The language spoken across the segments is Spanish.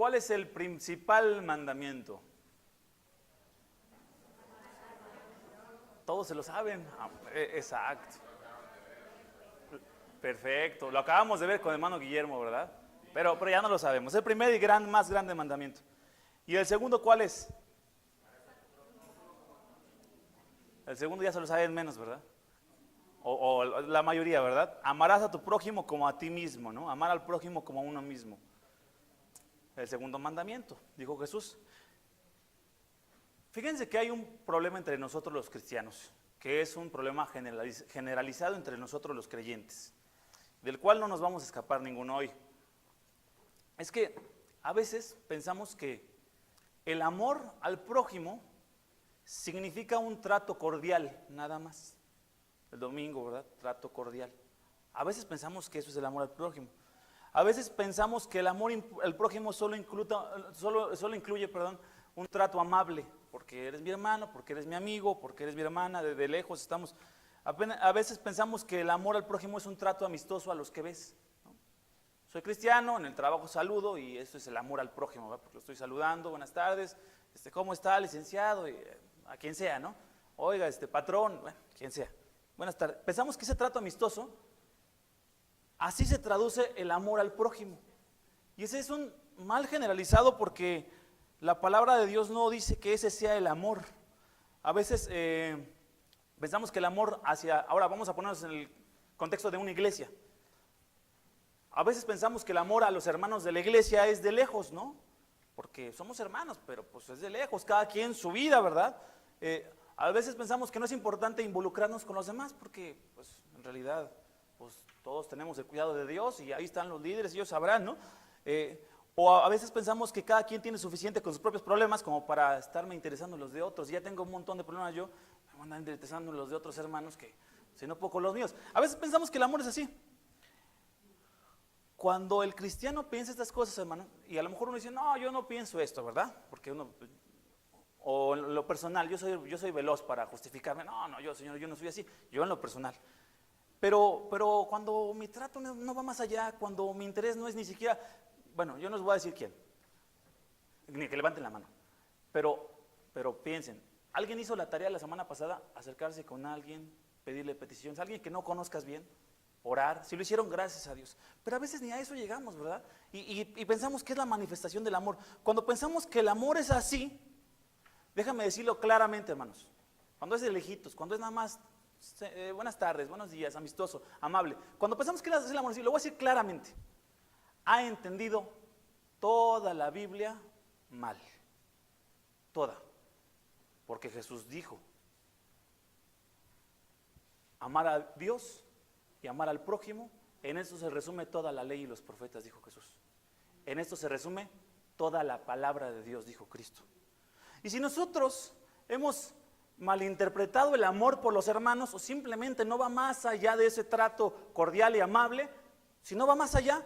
¿cuál es el principal mandamiento? Todos se lo saben. Exacto. Perfecto. Lo acabamos de ver con el hermano Guillermo, ¿verdad? Pero ya no lo sabemos. El primer y más grande mandamiento. ¿Y el segundo cuál es? El segundo ya se lo saben menos, ¿verdad? O la mayoría, ¿verdad? Amarás a tu prójimo como a ti mismo, ¿no? Amar al prójimo como a uno mismo. El segundo mandamiento, dijo Jesús. Fíjense que hay un problema entre nosotros los cristianos, que es un problema generalizado entre nosotros los creyentes, del cual no nos vamos a escapar ninguno hoy. Es que a veces pensamos que el amor al prójimo significa un trato cordial, nada más. El domingo, ¿verdad? Trato cordial. A veces pensamos que eso es el amor al prójimo. A veces pensamos que el amor al prójimo solo incluye, un trato amable, porque eres mi hermano, porque eres mi amigo, porque eres mi hermana, de lejos estamos. A veces pensamos que el amor al prójimo es un trato amistoso a los que ves, ¿no? Soy cristiano, en el trabajo saludo y eso es el amor al prójimo, ¿verdad? Porque lo estoy saludando, buenas tardes, ¿cómo está, licenciado? Y, a quien sea, ¿no? Oiga, patrón, bueno, quien sea. Buenas tardes. Pensamos que ese trato amistoso, así se traduce el amor al prójimo. Y ese es un mal generalizado porque la palabra de Dios no dice que ese sea el amor. A veces pensamos que el amor ahora vamos a ponernos en el contexto de una iglesia. A veces pensamos que el amor a los hermanos de la iglesia es de lejos, ¿no? Porque somos hermanos, pero pues es de lejos, cada quien su vida, ¿verdad? A veces pensamos que no es importante involucrarnos con los demás porque pues en realidad pues todos tenemos el cuidado de Dios y ahí están los líderes, ellos sabrán, ¿no? O a veces pensamos que cada quien tiene suficiente con sus propios problemas como para estarme interesando en los de otros. Ya tengo un montón de problemas yo, me voy a andar interesando en los de otros hermanos que si no poco los míos. A veces pensamos que el amor es así. Cuando el cristiano piensa estas cosas, hermano, y a lo mejor uno dice, no, yo no pienso esto, ¿verdad? Porque uno, o en lo personal, yo soy veloz para justificarme, Señor, yo no soy así, yo en lo personal. Pero cuando mi trato no va más allá, cuando mi interés no es ni siquiera, bueno, yo no les voy a decir quién, ni que levanten la mano, pero piensen, ¿alguien hizo la tarea la semana pasada, acercarse con alguien, pedirle peticiones, alguien que no conozcas bien? Orar, si lo hicieron, gracias a Dios. Pero a veces ni a eso llegamos, ¿verdad? Y pensamos que es la manifestación del amor. Cuando pensamos que el amor es así, déjame decirlo claramente, hermanos. Cuando es de lejitos, cuando es nada más buenas tardes, buenos días, amistoso, amable. Cuando pensamos que es el amor así, lo voy a decir claramente. Ha entendido toda la Biblia mal. Toda. Porque Jesús dijo, amar a Dios y amar al prójimo, en esto se resume toda la ley y los profetas, dijo Jesús. En esto se resume toda la palabra de Dios, dijo Cristo. Y si nosotros hemos malinterpretado el amor por los hermanos, o simplemente no va más allá de ese trato cordial y amable, si no va más allá,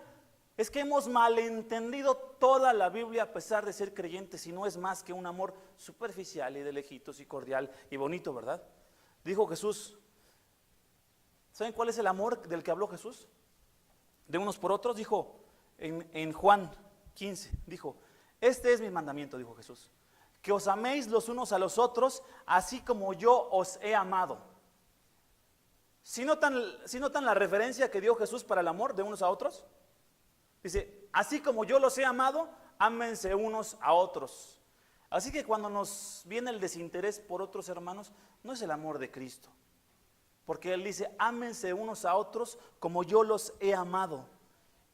es que hemos malentendido toda la Biblia a pesar de ser creyentes, y no es más que un amor superficial y de lejitos y cordial y bonito, ¿verdad? Dijo Jesús. ¿Saben cuál es el amor del que habló Jesús? De unos por otros, dijo en Juan 15, dijo, este es mi mandamiento, dijo Jesús, que os améis los unos a los otros, así como yo os he amado. ¿Sí notan la referencia que dio Jesús para el amor de unos a otros? Dice, así como yo los he amado, ámense unos a otros. Así que cuando nos viene el desinterés por otros hermanos, no es el amor de Cristo. Porque Él dice, ámense unos a otros como yo los he amado.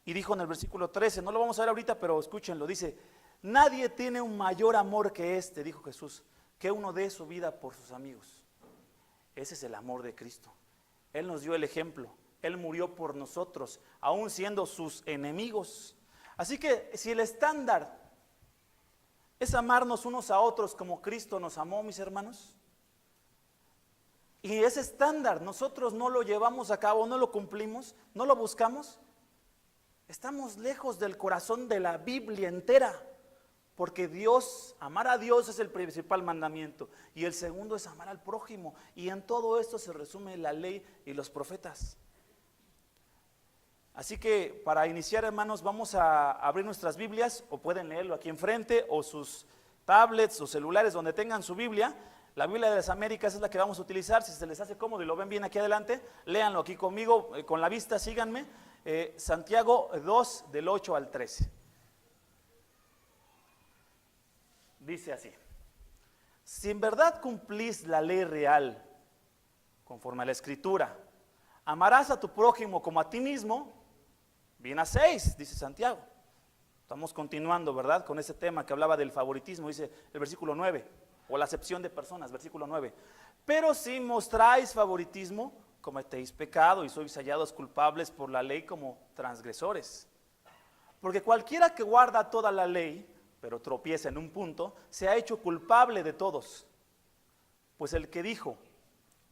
Y dijo en el versículo 13, no lo vamos a ver ahorita, pero escúchenlo, dice, nadie tiene un mayor amor que este, dijo Jesús, que uno dé su vida por sus amigos. Ese es el amor de Cristo. Él nos dio el ejemplo, Él murió por nosotros, aún siendo sus enemigos. Así que si el estándar es amarnos unos a otros como Cristo nos amó, mis hermanos, y ese estándar nosotros no lo llevamos a cabo, no lo cumplimos, no lo buscamos, estamos lejos del corazón de la Biblia entera, porque amar a Dios es el principal mandamiento, y el segundo es amar al prójimo, y en todo esto se resume la ley y los profetas. Así que para iniciar, hermanos, vamos a abrir nuestras Biblias, o pueden leerlo aquí enfrente, o sus tablets o celulares donde tengan su Biblia. La Biblia de las Américas es la que vamos a utilizar. Si se les hace cómodo y lo ven bien aquí adelante, léanlo aquí conmigo, con la vista, síganme. Santiago 2, del 8 al 13. Dice así: si en verdad cumplís la ley real, conforme a la Escritura, amarás a tu prójimo como a ti mismo, bien hacéis, dice Santiago. Estamos continuando, ¿verdad?, con ese tema que hablaba del favoritismo, dice el versículo 9, o la acepción de personas, versículo 9. Pero si mostráis favoritismo, cometéis pecado y sois hallados culpables por la ley como transgresores. Porque cualquiera que guarda toda la ley, pero tropieza en un punto, se ha hecho culpable de todos. Pues el que dijo,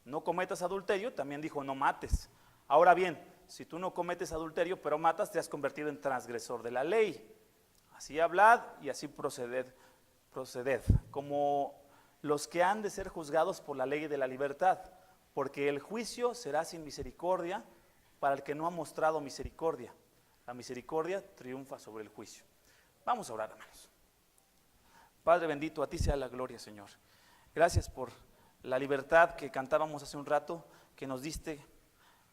no cometas adulterio, también dijo, no mates. Ahora bien, si tú no cometes adulterio, pero matas, te has convertido en transgresor de la ley. Así hablad y así proceded, como los que han de ser juzgados por la ley de la libertad, porque el juicio será sin misericordia para el que no ha mostrado misericordia. La misericordia triunfa sobre el juicio. Vamos a orar, hermanos. Padre bendito, a ti sea la gloria, Señor. Gracias por la libertad que cantábamos hace un rato, que nos diste,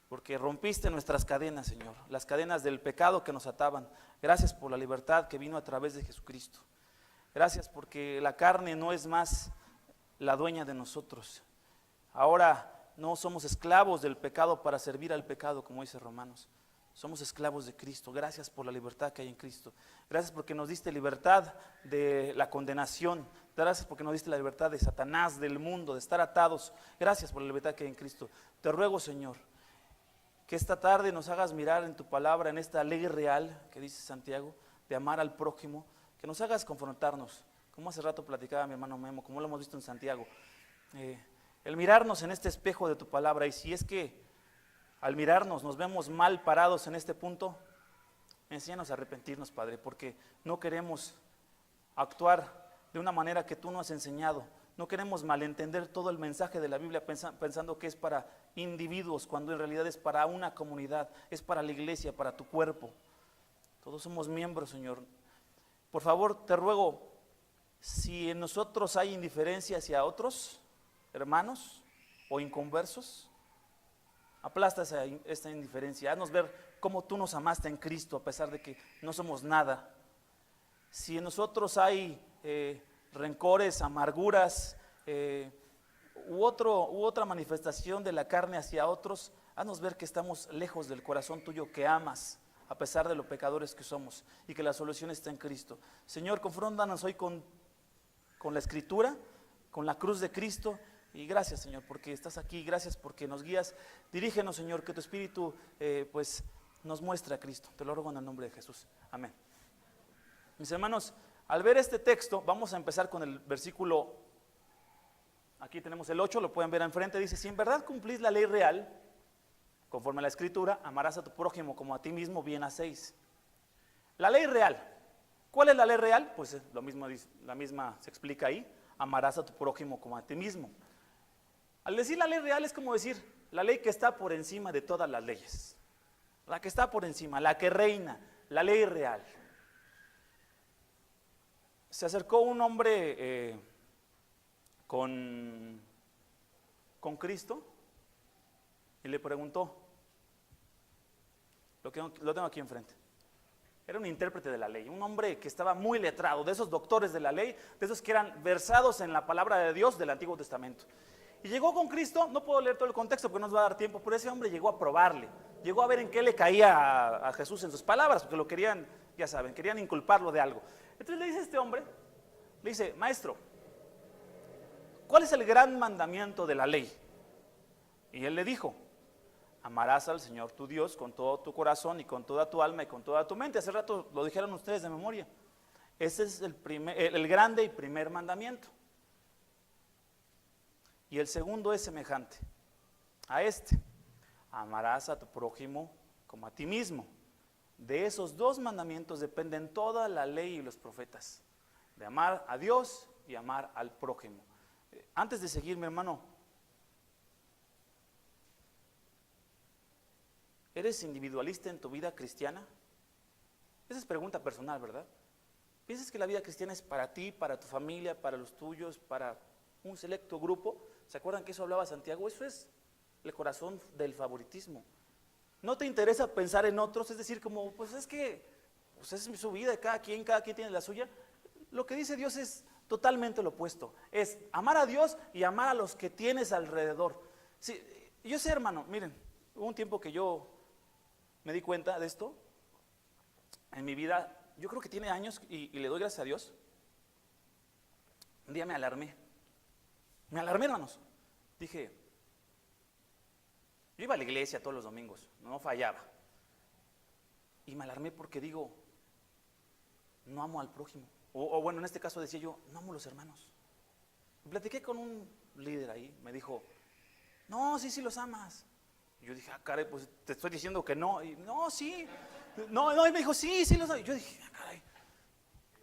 porque rompiste nuestras cadenas, Señor, las cadenas del pecado que nos ataban. Gracias por la libertad que vino a través de Jesucristo. Gracias porque la carne no es más la dueña de nosotros. Ahora no somos esclavos del pecado para servir al pecado, como dice Romanos. Somos esclavos de Cristo. Gracias por la libertad que hay en Cristo. Gracias porque nos diste libertad de la condenación. Gracias porque nos diste la libertad de Satanás, del mundo, de estar atados. Gracias por la libertad que hay en Cristo. Te ruego, Señor, que esta tarde nos hagas mirar en tu palabra, en esta ley real que dice Santiago, de amar al prójimo, que nos hagas confrontarnos, como hace rato platicaba mi hermano Memo, como lo hemos visto en Santiago, el mirarnos en este espejo de tu palabra. Y si es que al mirarnos nos vemos mal parados en este punto, enséñanos a arrepentirnos, Padre, porque no queremos actuar de una manera que tú no has enseñado. No queremos malentender todo el mensaje de la Biblia pensando que es para individuos, cuando en realidad es para una comunidad, es para la iglesia, para tu cuerpo. Todos somos miembros, Señor. Por favor, te ruego, si en nosotros hay indiferencia hacia otros hermanos o inconversos, aplasta esta indiferencia. Haznos ver cómo tú nos amaste en Cristo a pesar de que no somos nada. Si en nosotros hay rencores, amarguras, u otra manifestación de la carne hacia otros, haznos ver que estamos lejos del corazón tuyo que amas, a pesar de los pecadores que somos, y que la solución está en Cristo. Señor, confróntanos hoy con la Escritura, con la cruz de Cristo. Y gracias, Señor, porque estás aquí. Gracias porque nos guías. Dirígenos, Señor, que tu Espíritu pues nos muestre a Cristo. Te lo ruego en el nombre de Jesús. Amén. Mis hermanos, al ver este texto, vamos a empezar con el versículo. Aquí tenemos el 8, lo pueden ver enfrente. Dice, si en verdad cumplís la ley real, conforme a la Escritura, amarás a tu prójimo como a ti mismo, bien hacéis. La ley real. ¿Cuál es la ley real? Pues lo mismo, la misma se explica ahí. Amarás a tu prójimo como a ti mismo. Al decir la ley real es como decir la ley que está por encima de todas las leyes. La que está por encima, la que reina, la ley real. Se acercó un hombre con Cristo y le preguntó, lo tengo aquí enfrente. Era un intérprete de la ley, un hombre que estaba muy letrado, de esos doctores de la ley, de esos que eran versados en la palabra de Dios del Antiguo Testamento. Y llegó con Cristo, no puedo leer todo el contexto porque no nos va a dar tiempo, pero ese hombre llegó a probarle, llegó a ver en qué le caía a Jesús en sus palabras, porque lo querían, ya saben, querían inculparlo de algo. Entonces le dice a este hombre, le dice, maestro, ¿cuál es el gran mandamiento de la ley? Y él le dijo, amarás al Señor tu Dios con todo tu corazón y con toda tu alma y con toda tu mente. Hace rato lo dijeron ustedes de memoria. Ese es el grande y primer mandamiento. Y el segundo es semejante a este. Amarás a tu prójimo como a ti mismo. De esos dos mandamientos dependen toda la ley y los profetas. De amar a Dios y amar al prójimo. Antes de seguir, mi hermano, ¿Eres individualista en tu vida cristiana? Esa es pregunta personal, ¿verdad? ¿Piensas que la vida cristiana es para ti, para tu familia, para los tuyos, para un selecto grupo? ¿Se acuerdan que eso hablaba Santiago? Eso es el corazón del favoritismo. ¿No te interesa pensar en otros? Es decir, como, pues es que pues es su vida, cada quien tiene la suya. Lo que dice Dios es totalmente lo opuesto. Es amar a Dios y amar a los que tienes alrededor. Sí, yo sé, hermano, miren, hubo un tiempo que yo me di cuenta de esto en mi vida. Yo creo que tiene años y le doy gracias a Dios. Un día me alarmé, hermanos. Dije, yo iba a la iglesia todos los domingos, no fallaba. Y me alarmé porque digo, no amo al prójimo. O bueno, en este caso decía yo, no amo a los hermanos. Y platiqué con un líder ahí, me dijo, no, sí los amas. Y yo dije, caray, pues te estoy diciendo que no. Y no, sí. No, y me dijo, sí los amo. Y yo dije, caray.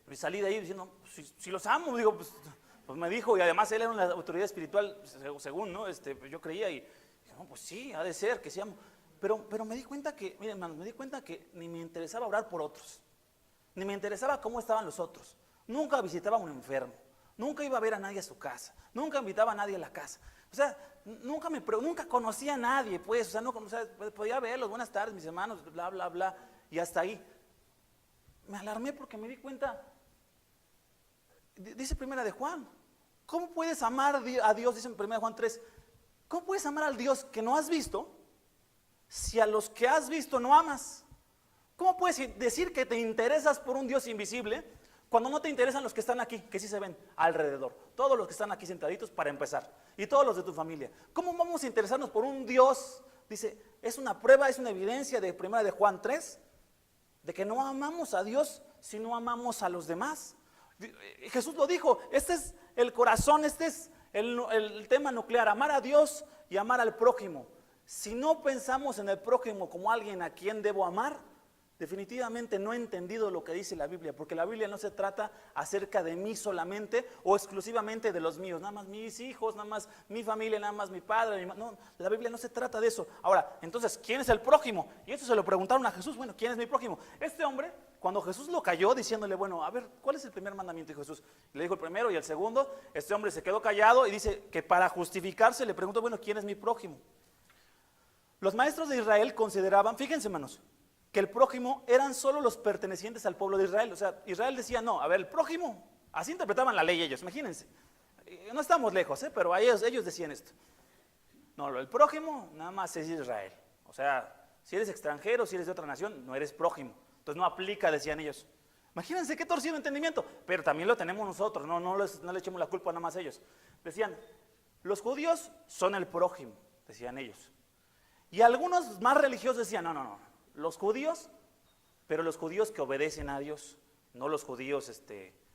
Y salí de ahí diciendo, si los amo. Digo, pues me dijo, y además él era una autoridad espiritual, según, ¿no? Yo creía y dije, no, pues sí, ha de ser, que sí amo. Pero me di cuenta que, miren, hermanos, me di cuenta que ni me interesaba orar por otros, ni me interesaba cómo estaban los otros. Nunca visitaba a un enfermo, nunca iba a ver a nadie a su casa, nunca invitaba a nadie a la casa. O sea, nunca conocía a nadie, pues, o sea, podía verlos, buenas tardes, mis hermanos, bla, bla, bla, y hasta ahí. Me alarmé porque me di cuenta, dice Primera de Juan, ¿cómo puedes amar a Dios? Dice en Primera de Juan 3, ¿cómo puedes amar al Dios que no has visto si a los que has visto no amas? ¿Cómo puedes decir que te interesas por un Dios invisible cuando no te interesan los que están aquí, que sí se ven alrededor? Todos los que están aquí sentaditos para empezar, y todos los de tu familia. ¿Cómo vamos a interesarnos por un Dios? Dice, es una prueba, es una evidencia de Primera de Juan 3, de que no amamos a Dios si no amamos a los demás. Jesús lo dijo, este es el corazón, este es el tema nuclear, amar a Dios y amar al prójimo. Si no pensamos en el prójimo como alguien a quien debo amar, definitivamente no he entendido lo que dice la Biblia, porque la Biblia no se trata acerca de mí solamente o exclusivamente de los míos, nada más mis hijos, nada más mi familia, nada más mi padre, no, la Biblia no se trata de eso. Ahora, entonces, ¿quién es el prójimo? Y eso se lo preguntaron a Jesús, bueno, ¿quién es mi prójimo? Este hombre, cuando Jesús lo cayó diciéndole, bueno, a ver, ¿cuál es el primer mandamiento de Jesús? Le dijo el primero y el segundo. Este hombre se quedó callado y dice que para justificarse le preguntó, bueno, ¿quién es mi prójimo? Los maestros de Israel consideraban, fíjense, hermanos, que el prójimo eran solo los pertenecientes al pueblo de Israel. O sea, Israel decía, no, a ver, el prójimo, así interpretaban la ley ellos, imagínense. No estamos lejos, pero ellos decían esto. No, el prójimo nada más es Israel. O sea, si eres extranjero, si eres de otra nación, no eres prójimo. Entonces no aplica, decían ellos. Imagínense qué torcido entendimiento, pero también lo tenemos nosotros, no le echemos la culpa nada más a ellos. Decían, los judíos son el prójimo, decían ellos. Y algunos más religiosos decían, no, los judíos, pero los judíos que obedecen a Dios, no los judíos,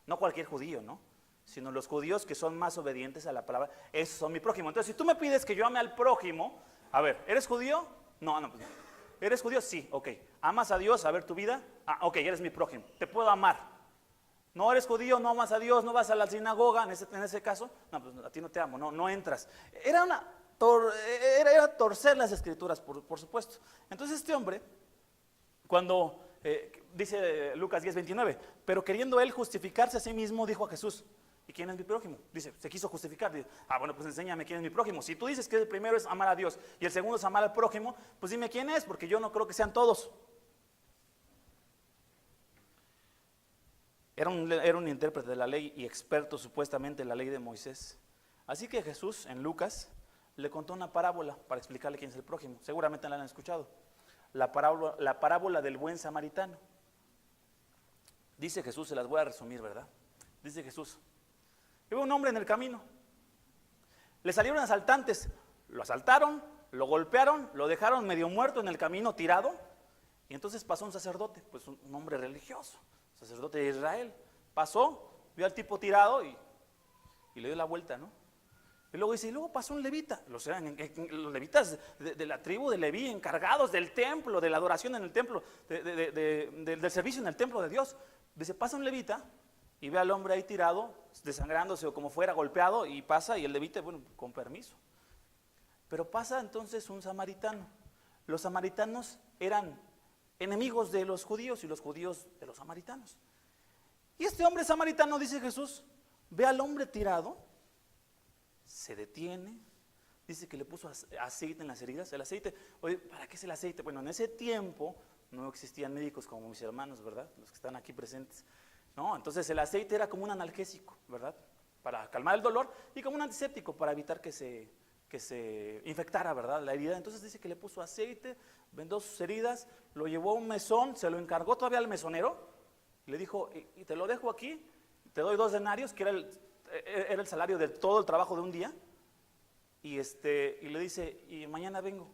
no cualquier judío, ¿no? Sino los judíos que son más obedientes a la palabra, esos son mi prójimo. Entonces, si tú me pides que yo ame al prójimo, a ver, ¿eres judío? No, pues no. ¿Eres judío? Sí, ok. ¿Amas a Dios? A ver, tu vida. Ah, ok, eres mi prójimo, te puedo amar. No eres judío, no amas a Dios, no vas a la sinagoga, en ese caso, no, pues a ti no te amo, no entras. Era torcer las escrituras, por supuesto. Entonces este hombre, cuando dice Lucas 10:29, pero queriendo él justificarse a sí mismo, dijo a Jesús, ¿y quién es mi prójimo? Dice, se quiso justificar. Dice, bueno, pues enséñame quién es mi prójimo. Si tú dices que el primero es amar a Dios y el segundo es amar al prójimo, pues dime quién es, porque yo no creo que sean todos. Era un intérprete de la ley y experto supuestamente en la ley de Moisés. Así que Jesús en Lucas le contó una parábola para explicarle quién es el prójimo. Seguramente la han escuchado. La parábola del buen samaritano. Dice Jesús, se las voy a resumir, ¿verdad? Dice Jesús, iba un hombre en el camino, le salieron asaltantes, lo asaltaron, lo golpearon, lo dejaron medio muerto en el camino, tirado, y entonces pasó un sacerdote, pues un hombre religioso, sacerdote de Israel, pasó, vio al tipo tirado y le dio la vuelta, ¿no? Y luego dice, y luego pasó un levita, los levitas de la tribu de Leví, encargados del templo, de la adoración en el templo, del servicio en el templo de Dios. Dice, pasa un levita y ve al hombre ahí tirado, desangrándose o como fuera, golpeado, y pasa, y el levita, bueno, con permiso. Pero pasa entonces un samaritano, los samaritanos eran enemigos de los judíos y los judíos de los samaritanos. Y este hombre samaritano, dice Jesús, ve al hombre tirado, se detiene, dice que le puso aceite en las heridas. El aceite, oye, ¿para qué es el aceite? Bueno, en ese tiempo no existían médicos como mis hermanos, ¿verdad? Los que están aquí presentes. No, entonces el aceite era como un analgésico, ¿verdad? Para calmar el dolor y como un antiséptico para evitar que se infectara, ¿verdad? La herida. Entonces dice que le puso aceite, vendó sus heridas, lo llevó a un mesón, se lo encargó todavía al mesonero, le dijo, y te lo dejo aquí, te doy 2 denarios, que era el salario de todo el trabajo de un día, y le dice, y mañana vengo,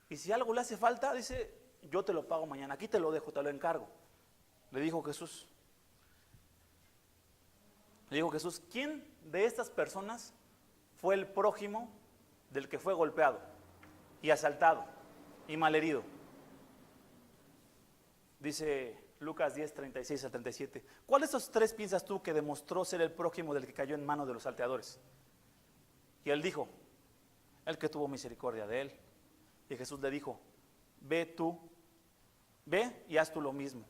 y si algo le hace falta, dice, yo te lo pago mañana, aquí te lo dejo, te lo encargo. Le dijo Jesús, ¿quién de estas personas fue el prójimo del que fue golpeado y asaltado y malherido? Dice Lucas 10, 36 al 37. ¿Cuál de esos 3 piensas tú que demostró ser el prójimo del que cayó en manos de los salteadores? Y él dijo, el que tuvo misericordia de él. Y Jesús le dijo, ve y haz tú lo mismo.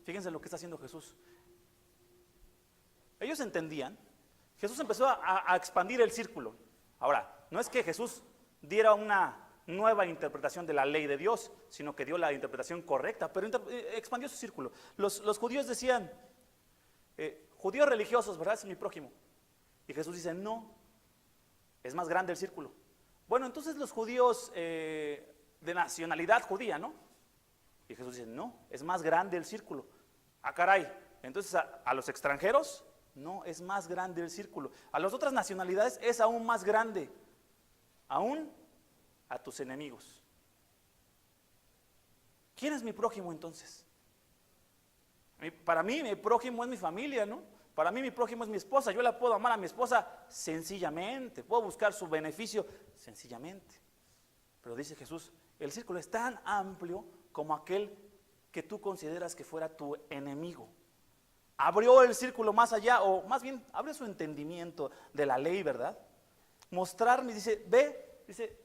Fíjense lo que está haciendo Jesús. Ellos entendían, Jesús empezó a expandir el círculo. Ahora, no es que Jesús diera una nueva interpretación de la ley de Dios, sino que dio la interpretación correcta, pero expandió su círculo. Los judíos decían, judíos religiosos, ¿verdad? Es mi prójimo. Y Jesús dice, no, es más grande el círculo. Bueno, entonces los judíos de nacionalidad judía, ¿no? Y Jesús dice, no, es más grande el círculo. Ah, caray, entonces a los extranjeros, no, es más grande el círculo. A las otras nacionalidades es aún más grande, aún a tus enemigos. ¿Quién es mi prójimo entonces? Para mí mi prójimo es mi familia, ¿no? Para mí mi prójimo es mi esposa. Yo la puedo amar a mi esposa sencillamente, puedo buscar su beneficio sencillamente. Pero dice Jesús, el círculo es tan amplio como aquel que tú consideras que fuera tu enemigo. Abrió el círculo más allá, o más bien abrió su entendimiento de la ley, ¿verdad? Mostrarme, dice, ve, dice,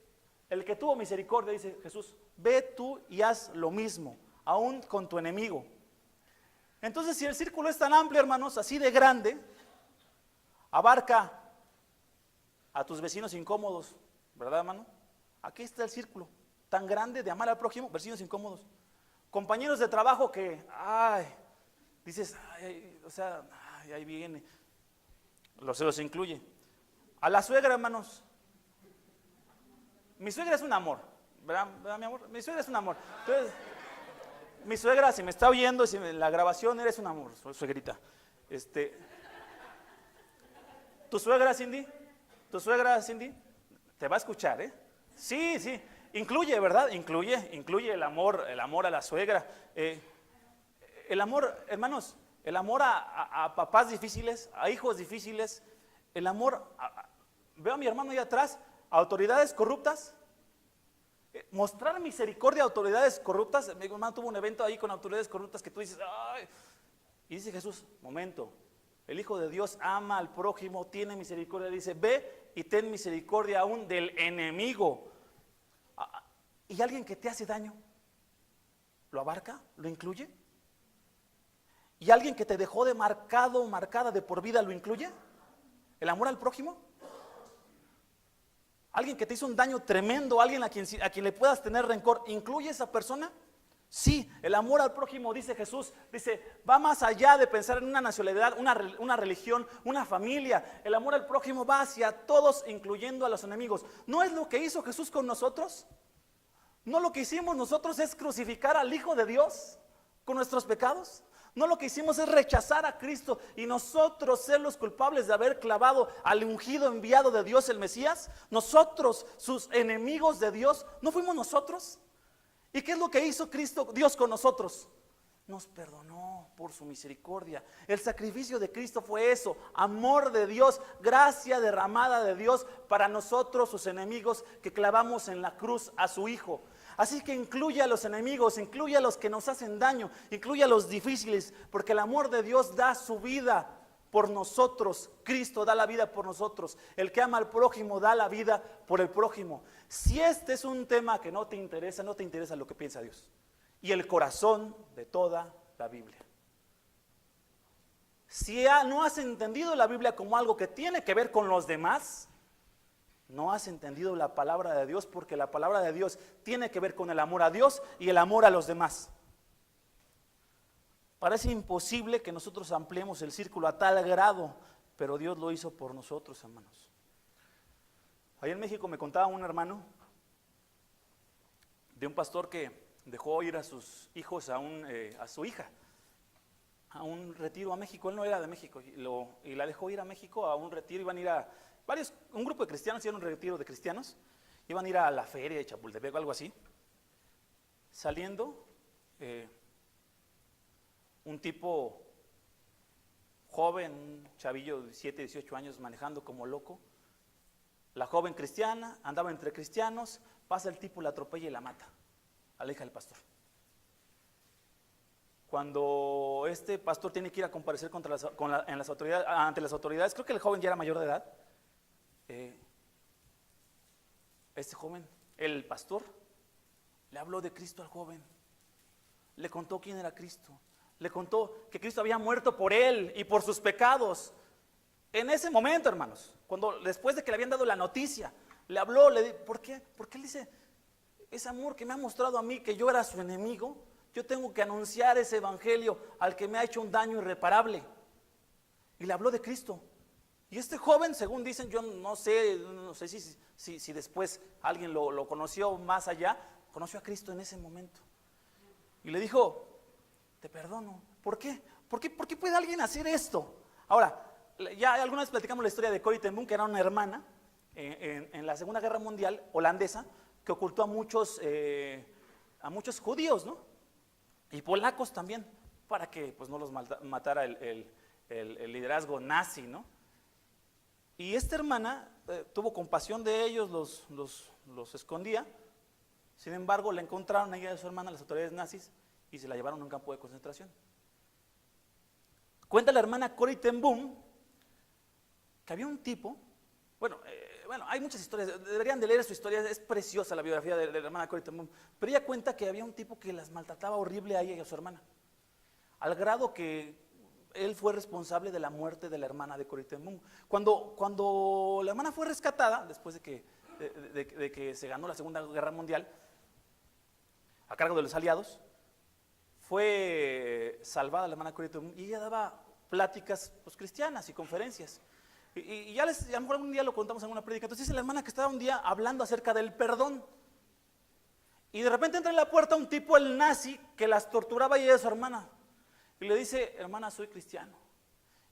el que tuvo misericordia, dice Jesús, ve tú y haz lo mismo, aún con tu enemigo. Entonces, si el círculo es tan amplio, hermanos, así de grande, abarca a tus vecinos incómodos, ¿verdad, hermano? Aquí está el círculo tan grande de amar al prójimo, vecinos incómodos. Compañeros de trabajo que, dices, o sea, ahí viene, se los incluye. A la suegra, hermanos. Mi suegra es un amor, ¿verdad, mi amor? Mi suegra es un amor. Entonces, mi suegra, si me está oyendo, si la grabación, eres un amor, suegrita. ¿Tu suegra, Cindy? ¿Tu suegra, Cindy? Te va a escuchar, ¿eh? Sí, incluye, ¿verdad? Incluye el amor a la suegra. El amor, hermanos, el amor a papás difíciles, a hijos difíciles, el amor, veo a mi hermano ahí atrás, a autoridades corruptas, mostrar misericordia a autoridades corruptas. Mi hermano tuvo un evento ahí con autoridades corruptas que tú dices, ¡ay! Y dice Jesús, momento, el Hijo de Dios ama al prójimo, tiene misericordia, dice, ve y ten misericordia aún del enemigo. ¿Y alguien que te hace daño? ¿Lo abarca? ¿Lo incluye? ¿Y alguien que te dejó de marcada de por vida, lo incluye? ¿El amor al prójimo? ¿Alguien que te hizo un daño tremendo, alguien a quien le puedas tener rencor, incluye esa persona? Sí, el amor al prójimo, dice Jesús, dice, va más allá de pensar en una nacionalidad, una religión, una familia. El amor al prójimo va hacia todos, incluyendo a los enemigos. ¿No es lo que hizo Jesús con nosotros? ¿No lo que hicimos nosotros es crucificar al Hijo de Dios con nuestros pecados? ¿No lo que hicimos es rechazar a Cristo y nosotros ser los culpables de haber clavado al ungido enviado de Dios, el Mesías? Nosotros, sus enemigos de Dios, ¿no fuimos nosotros? ¿Y qué es lo que hizo Dios con nosotros? Nos perdonó por su misericordia. El sacrificio de Cristo fue eso, amor de Dios, gracia derramada de Dios para nosotros, sus enemigos, que clavamos en la cruz a su Hijo. Así que incluye a los enemigos, incluye a los que nos hacen daño, incluye a los difíciles, porque el amor de Dios da su vida por nosotros. Cristo da la vida por nosotros. El que ama al prójimo da la vida por el prójimo. Si este es un tema que no te interesa, no te interesa lo que piensa Dios. Y el corazón de toda la Biblia. Si no has entendido la Biblia como algo que tiene que ver con los demás, no has entendido la palabra de Dios, porque la palabra de Dios tiene que ver con el amor a Dios y el amor a los demás. Parece imposible que nosotros ampliemos el círculo a tal grado, pero Dios lo hizo por nosotros, hermanos. Allá en México me contaba un hermano de un pastor que dejó ir a sus hijos a su hija a un retiro a México. Él no era de México y la dejó ir a México a un retiro. Iban a ir a un grupo de cristianos, iban a un retiro de cristianos, iban a ir a la feria de Chapultepec o algo así. Saliendo, un tipo joven, un chavillo de 17, 18 años manejando como loco. La joven cristiana andaba entre cristianos, pasa el tipo, la atropella y la mata a la hija del pastor. Cuando este pastor tiene que ir a comparecer ante las autoridades, creo que el joven ya era mayor de edad. Este joven, el pastor, le habló de Cristo al joven, le contó quién era Cristo, le contó que Cristo había muerto por él y por sus pecados. En ese momento, hermanos, después de que le habían dado la noticia, le habló, ¿por qué? Porque él dice, ese amor que me ha mostrado a mí, que yo era su enemigo, yo tengo que anunciar ese evangelio al que me ha hecho un daño irreparable. Y le habló de Cristo. Y este joven, según dicen, yo no sé si después alguien lo conoció más allá, conoció a Cristo en ese momento. Y le dijo, te perdono. ¿Por qué? ¿Por qué puede alguien hacer esto? Ahora, ya alguna vez platicamos la historia de Corrie ten Boom, que era una hermana en la Segunda Guerra Mundial holandesa, que ocultó a muchos judíos, ¿no? Y polacos también, para que pues no los matara el liderazgo nazi, ¿no? Y esta hermana tuvo compasión de ellos, los escondía. Sin embargo, la encontraron a ella y a su hermana las autoridades nazis y se la llevaron a un campo de concentración. Cuenta la hermana Corrie ten Boom que había un tipo, bueno, hay muchas historias, deberían de leer su historia, es preciosa la biografía de la hermana Corrie ten Boom, pero ella cuenta que había un tipo que las maltrataba horrible a ella y a su hermana, al grado que él fue responsable de la muerte de la hermana de Corrie ten Boom. Cuando la hermana fue rescatada, después de que se ganó la Segunda Guerra Mundial, a cargo de los aliados, fue salvada la hermana Corrie ten Boom y ella daba pláticas pues, cristianas y conferencias. Y a lo mejor algún día lo contamos en una prédica. Entonces dice la hermana que estaba un día hablando acerca del perdón. Y de repente entra en la puerta un tipo, el nazi, que las torturaba y ella es su hermana. Y le dice, hermana, soy cristiano.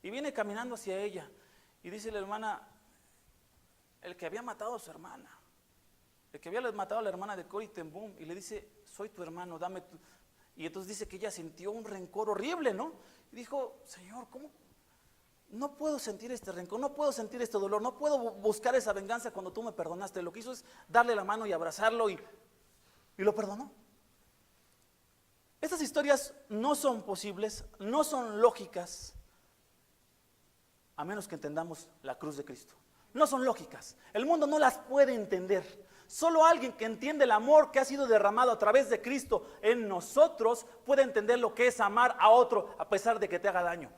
Y viene caminando hacia ella. Y dice la hermana, el que había matado a su hermana, el que había matado a la hermana de Corrie ten Boom. Y le dice, soy tu hermano, dame tu... Y entonces dice que ella sintió un rencor horrible, ¿no? Y dijo, Señor, ¿cómo? No puedo sentir este rencor, no puedo sentir este dolor, no puedo buscar esa venganza cuando tú me perdonaste. Lo que hizo es darle la mano y abrazarlo y lo perdonó. Estas historias no son posibles, no son lógicas, a menos que entendamos la cruz de Cristo. No son lógicas, el mundo no las puede entender. Solo alguien que entiende el amor que ha sido derramado a través de Cristo en nosotros puede entender lo que es amar a otro a pesar de que te haga daño.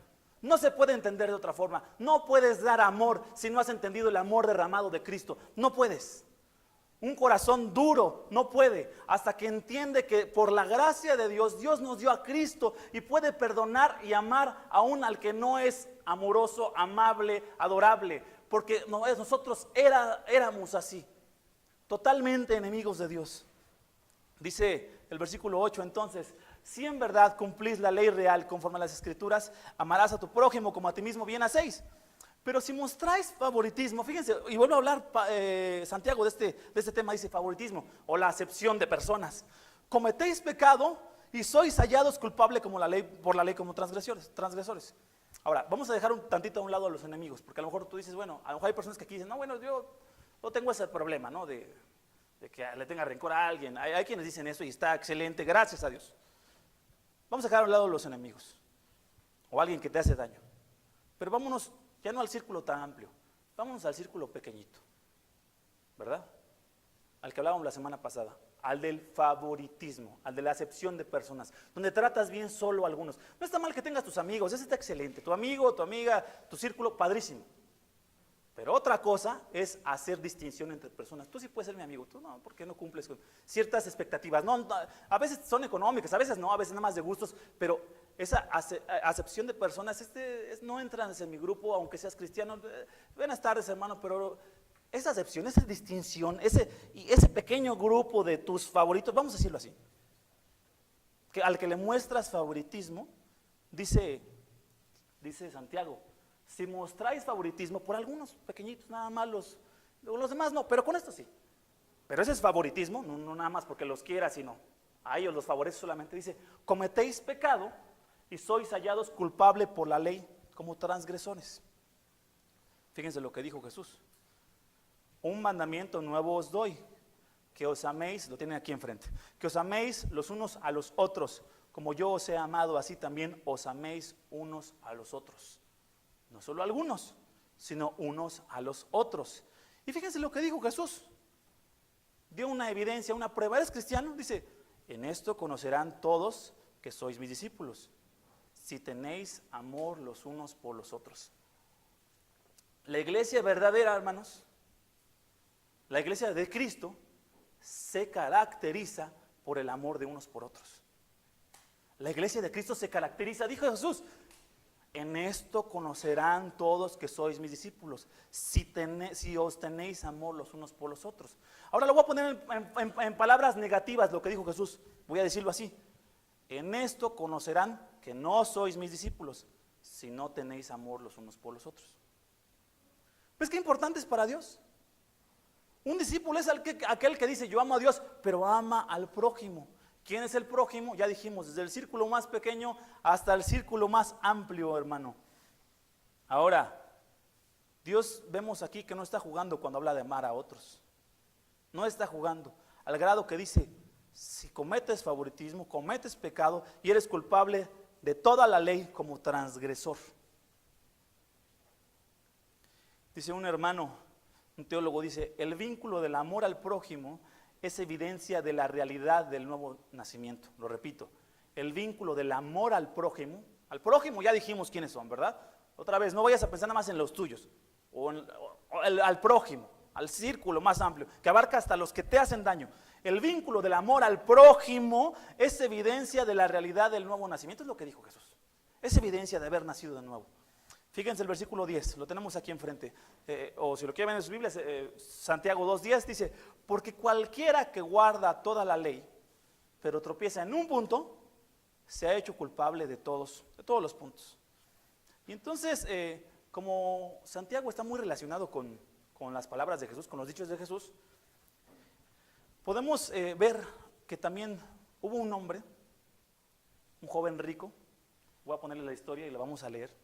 No se puede entender de otra forma. No puedes dar amor si no has entendido el amor derramado de Cristo. No puedes. Un corazón duro no puede, hasta que entiende que por la gracia de Dios, Dios nos dio a Cristo y puede perdonar y amar aún al que no es amoroso, amable, adorable, porque nosotros éramos así, totalmente enemigos de Dios. Dice el versículo 8, entonces, si en verdad cumplís la ley real conforme a las Escrituras, amarás a tu prójimo como a ti mismo, bien hacéis. Pero si mostráis favoritismo, fíjense, y vuelvo a hablar Santiago de este tema, dice favoritismo o la acepción de personas. Cometéis pecado y sois hallados culpables por la ley como transgresores. Ahora, vamos a dejar un tantito a un lado a los enemigos, porque a lo mejor tú dices, bueno, a lo mejor hay personas que aquí dicen, no, bueno, yo no tengo ese problema, ¿no? De que le tenga rencor a alguien. Hay quienes dicen eso y está excelente, gracias a Dios. Vamos a dejar a un lado los enemigos o alguien que te hace daño. Pero vámonos ya no al círculo tan amplio, vámonos al círculo pequeñito, ¿verdad? Al que hablábamos la semana pasada, al del favoritismo, al de la acepción de personas, donde tratas bien solo a algunos. No está mal que tengas tus amigos, eso está excelente, tu amigo, tu amiga, tu círculo, padrísimo. Pero otra cosa es hacer distinción entre personas. Tú sí puedes ser mi amigo, tú no, porque no cumples con ciertas expectativas. No, a veces son económicas, a veces no, a veces nada más de gustos, pero esa acepción de personas, no entras en mi grupo, aunque seas cristiano. Buenas tardes, hermano, pero esa acepción, esa distinción, ese pequeño grupo de tus favoritos, vamos a decirlo así, que al que le muestras favoritismo, dice Santiago, si mostráis favoritismo por algunos pequeñitos, nada más los demás no, pero con esto sí. Pero ese es favoritismo, no nada más porque los quieras, sino a ellos los favoreces solamente. Dice, cometéis pecado y sois hallados culpables por la ley como transgresores. Fíjense lo que dijo Jesús. Un mandamiento nuevo os doy, que os améis, lo tienen aquí enfrente, que os améis los unos a los otros, como yo os he amado, así también os améis unos a los otros. No solo algunos, sino unos a los otros. Y fíjense lo que dijo Jesús. Dio una evidencia, una prueba. ¿Eres cristiano? Dice, en esto conocerán todos que sois mis discípulos, si tenéis amor los unos por los otros. La iglesia verdadera, hermanos, la iglesia de Cristo se caracteriza por el amor de unos por otros. La iglesia de Cristo se caracteriza, dijo Jesús, en esto conocerán todos que sois mis discípulos, si os tenéis amor los unos por los otros. Ahora lo voy a poner en palabras negativas lo que dijo Jesús, voy a decirlo así. En esto conocerán que no sois mis discípulos, si no tenéis amor los unos por los otros. ¿Ves qué importante es para Dios? Un discípulo es aquel que dice, yo amo a Dios, pero ama al prójimo. ¿Quién es el prójimo? Ya dijimos, desde el círculo más pequeño hasta el círculo más amplio, hermano. Ahora, Dios vemos aquí que no está jugando cuando habla de amar a otros. No está jugando, al grado que dice, si cometes favoritismo, cometes pecado y eres culpable de toda la ley como transgresor. Dice un hermano, un teólogo, dice, el vínculo del amor al prójimo es evidencia de la realidad del nuevo nacimiento. Lo repito, el vínculo del amor al prójimo ya dijimos quiénes son, ¿verdad? Otra vez, no vayas a pensar nada más en los tuyos, al prójimo, al círculo más amplio, que abarca hasta los que te hacen daño. El vínculo del amor al prójimo es evidencia de la realidad del nuevo nacimiento, es lo que dijo Jesús. Es evidencia de haber nacido de nuevo. Fíjense el versículo 10, lo tenemos aquí enfrente, o si lo quieren ver en sus Biblias, Santiago 2:10 dice, porque cualquiera que guarda toda la ley, pero tropieza en un punto, se ha hecho culpable de todos los puntos. Y entonces, como Santiago está muy relacionado con las palabras de Jesús, con los dichos de Jesús, podemos ver que también hubo un hombre, un joven rico, voy a ponerle la historia y la vamos a leer.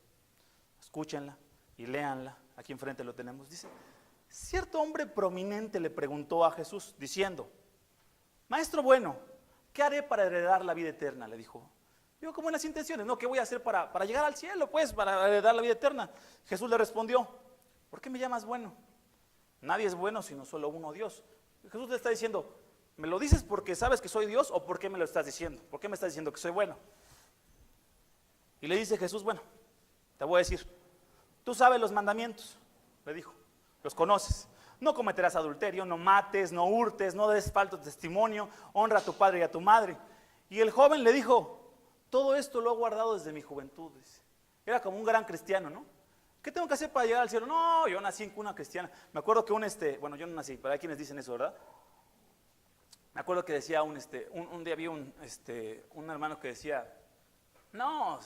Escúchenla y léanla, aquí enfrente lo tenemos. Dice, cierto hombre prominente le preguntó a Jesús, diciendo, maestro bueno, ¿qué haré para heredar la vida eterna? Le dijo. Digo, como en las intenciones, ¿no? ¿Qué voy a hacer para llegar al cielo, pues, para heredar la vida eterna? Jesús le respondió, ¿por qué me llamas bueno? Nadie es bueno sino solo uno, Dios. Jesús le está diciendo, ¿me lo dices porque sabes que soy Dios o por qué me lo estás diciendo? ¿Por qué me estás diciendo que soy bueno? Y le dice Jesús, bueno, te voy a decir, tú sabes los mandamientos, le dijo, los conoces. No cometerás adulterio, no mates, no hurtes, no des falso testimonio, honra a tu padre y a tu madre. Y el joven le dijo, todo esto lo he guardado desde mi juventud. Era como un gran cristiano, ¿no? ¿Qué tengo que hacer para llegar al cielo? No, yo nací en cuna cristiana. Me acuerdo que bueno, yo no nací, pero hay quienes dicen eso, ¿verdad? Me acuerdo que decía un día vi un hermano que decía, no,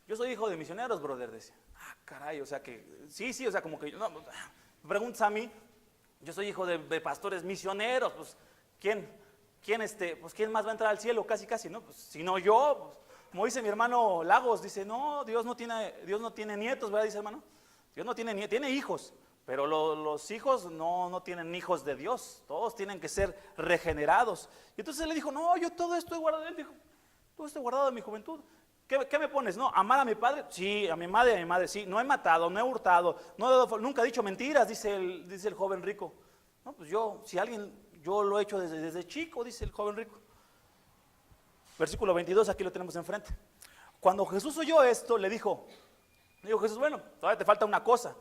yo soy hijo de misioneros, brother, decía. Ah, caray, o sea que, sí, o sea, como que, no, me preguntas a mí, yo soy hijo de pastores misioneros, pues, ¿quién más va a entrar al cielo? Casi, ¿no? Pues, si no yo, pues, como dice mi hermano Lagos, dice, no, Dios no tiene nietos, ¿verdad? Dice hermano, Dios no tiene nietos, tiene hijos, pero los hijos no tienen hijos de Dios, todos tienen que ser regenerados. Y entonces él le dijo, no, yo todo esto he guardado, él dijo, todo esto he guardado de mi juventud. ¿qué me pones? No, amar a mi padre, sí, a mi madre, sí. No he matado, no he hurtado, nunca he dicho mentiras, dice el joven rico. No, pues yo lo he hecho desde chico, dice el joven rico. Versículo 22, aquí lo tenemos enfrente. Cuando Jesús oyó esto, le dijo Jesús, bueno, todavía te falta una cosa.